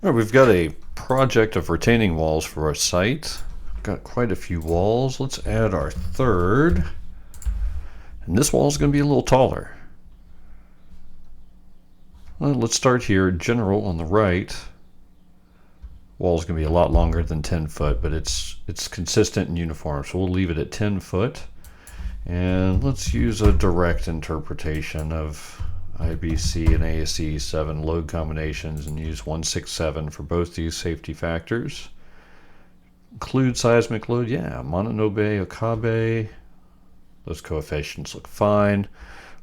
All right, we've got a project of retaining walls for our site. Got quite a few walls. Let's add our third. And this wall is going to be a little taller. Well, let's start here. General on the right. Wall is going to be a lot longer than 10 foot, but it's consistent and uniform. So we'll leave it at 10 foot. And let's use a direct interpretation of IBC and ASE 7 load combinations and use 167 for both these safety factors. Include seismic load, yeah, Mononobe, Okabe. Those coefficients look fine.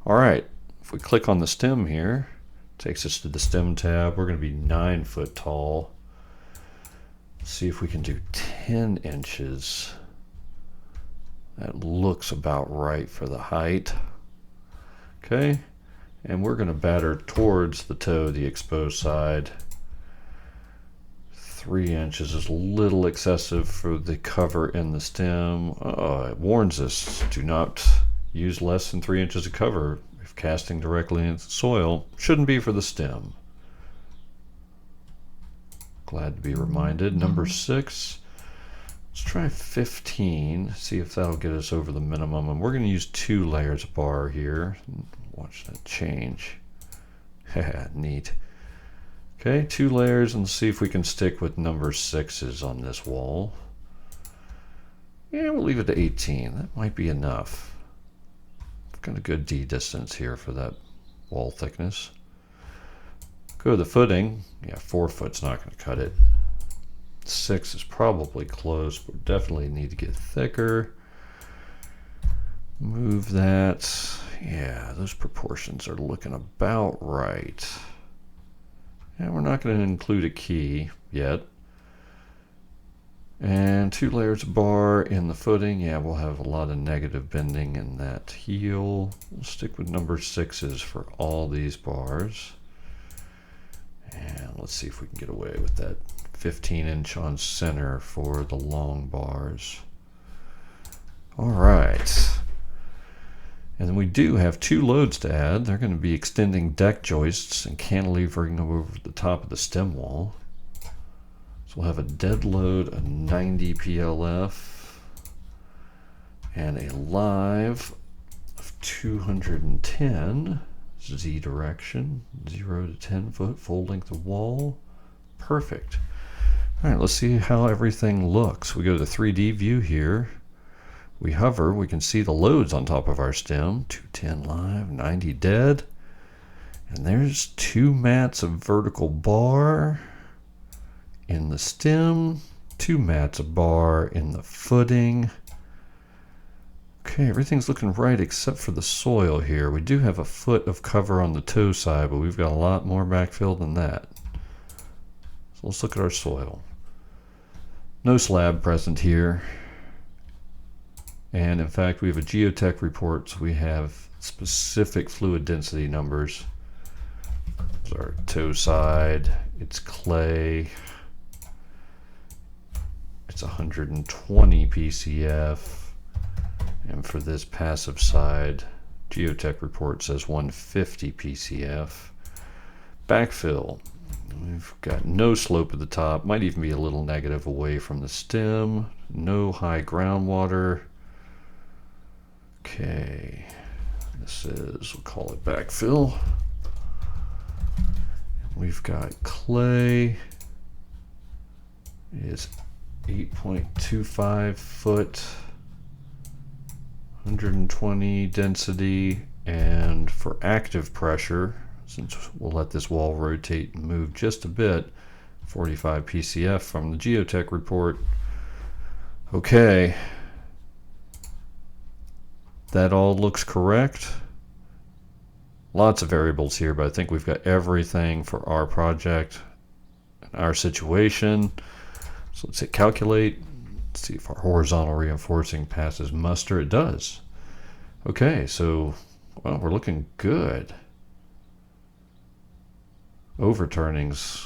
All right, if we click on the stem here, it takes us to the stem tab. We're going to be 9 foot tall. Let's see if we can do 10 inches. That looks about right for the height. Okay, and we're going to batter towards the toe, the exposed side. 3 inches is a little excessive for the cover in the stem. It warns us, do not use less than 3 inches of cover if casting directly into the soil. Shouldn't be for the stem. Glad to be reminded. Number 6. Let's try 15, see if that'll get us over the minimum. And we're going to use 2 layers of bar here. Watch that change. Neat. Okay, 2 layers, and let's see if we can stick with number 6s on this wall. Yeah, we'll leave it to 18. That might be enough. Got a good D distance here for that wall thickness. Go to the footing. Yeah, 4 foot's not going to cut it. 6 is probably close, but definitely need to get thicker. Move that. Yeah, those proportions are looking about right. And we're not going to include a key yet. And 2 layers of bar in the footing. Yeah, we'll have a lot of negative bending in that heel. We'll stick with number 6s for all these bars. And let's see if we can get away with that 15-inch on center for the long bars. All right. And then we do have 2 loads to add. They're going to be extending deck joists and cantilevering over the top of the stem wall. So we'll have a dead load of 90 PLF and a live of 210 Z direction, 0 to 10 foot, full length of wall. Perfect. All right, let's see how everything looks. We go to the 3D view here. We hover, we can see the loads on top of our stem. 210 live, 90 dead. And there's 2 mats of vertical bar in the stem, 2 mats of bar in the footing. Okay, everything's looking right except for the soil here. We do have a foot of cover on the toe side, but we've got a lot more backfill than that. So let's look at our soil. No slab present here. And in fact, we have a geotech report, so we have specific fluid density numbers. It's our toe side, it's clay, it's 120 PCF. And for this passive side, geotech report says 150 PCF. Backfill. We've got no slope at the top, might even be a little negative away from the stem. No high groundwater. Okay, this is, we'll call it backfill. We've got clay. It is 8.25 foot, 120 density, and for active pressure, since we'll let this wall rotate and move just a bit, 45 PCF from the geotech report. Okay. That all looks correct. Lots of variables here, but I think we've got everything for our project and our situation. So let's hit calculate. Let's see if our horizontal reinforcing passes muster. It does. Okay, so well, we're looking good. Overturnings.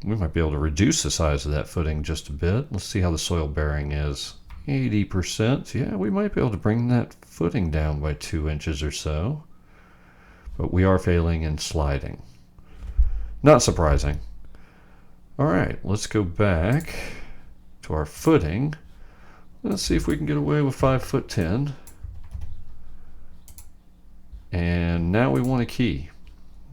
We might be able to reduce the size of that footing just a bit. Let's see how the soil bearing is. 80%. Yeah, we might be able to bring that footing down by 2 inches or so. But we are failing in sliding. Not surprising. All right, let's go back to our footing. Let's see if we can get away with 5'10". And now we want a key.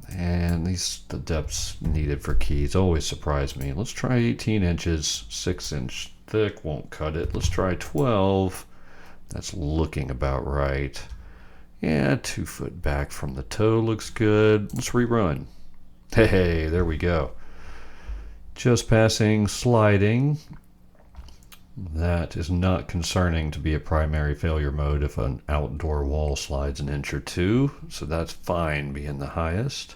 And the depths needed for keys always surprise me. Let's try 18 inches, 6-inch thick, won't cut it. Let's try 12. That's looking about right. Yeah, 2 foot back from the toe looks good. Let's rerun. Hey, there we go. Just passing, sliding. That is not concerning to be a primary failure mode if an outdoor wall slides an inch or two. So that's fine being the highest.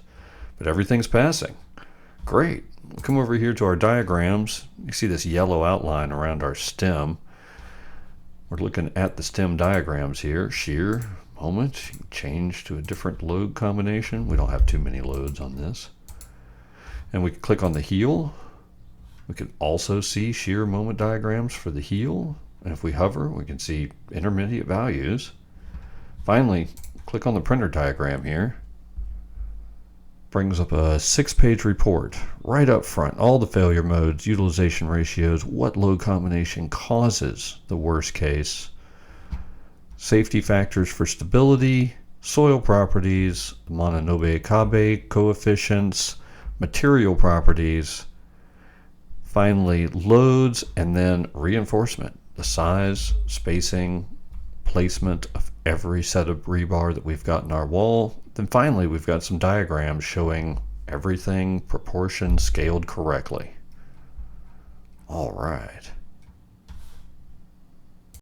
But everything's passing. Great. We'll come over here to our diagrams. You see this yellow outline around our stem. We're looking at the stem diagrams here. Shear, moment, you can change to a different load combination. We don't have too many loads on this. And we can click on the heel. We can also see shear moment diagrams for the heel. And if we hover, we can see intermediate values. Finally, click on the printer diagram here. Brings up a 6-page report right up front. All the failure modes, utilization ratios, what load combination causes the worst case, safety factors for stability, soil properties, Mononobe-Kabe coefficients, material properties, finally loads, and then reinforcement, the size, spacing, placement of every set of rebar that we've got in our wall. Then finally, we've got some diagrams showing everything proportioned, scaled correctly. All right.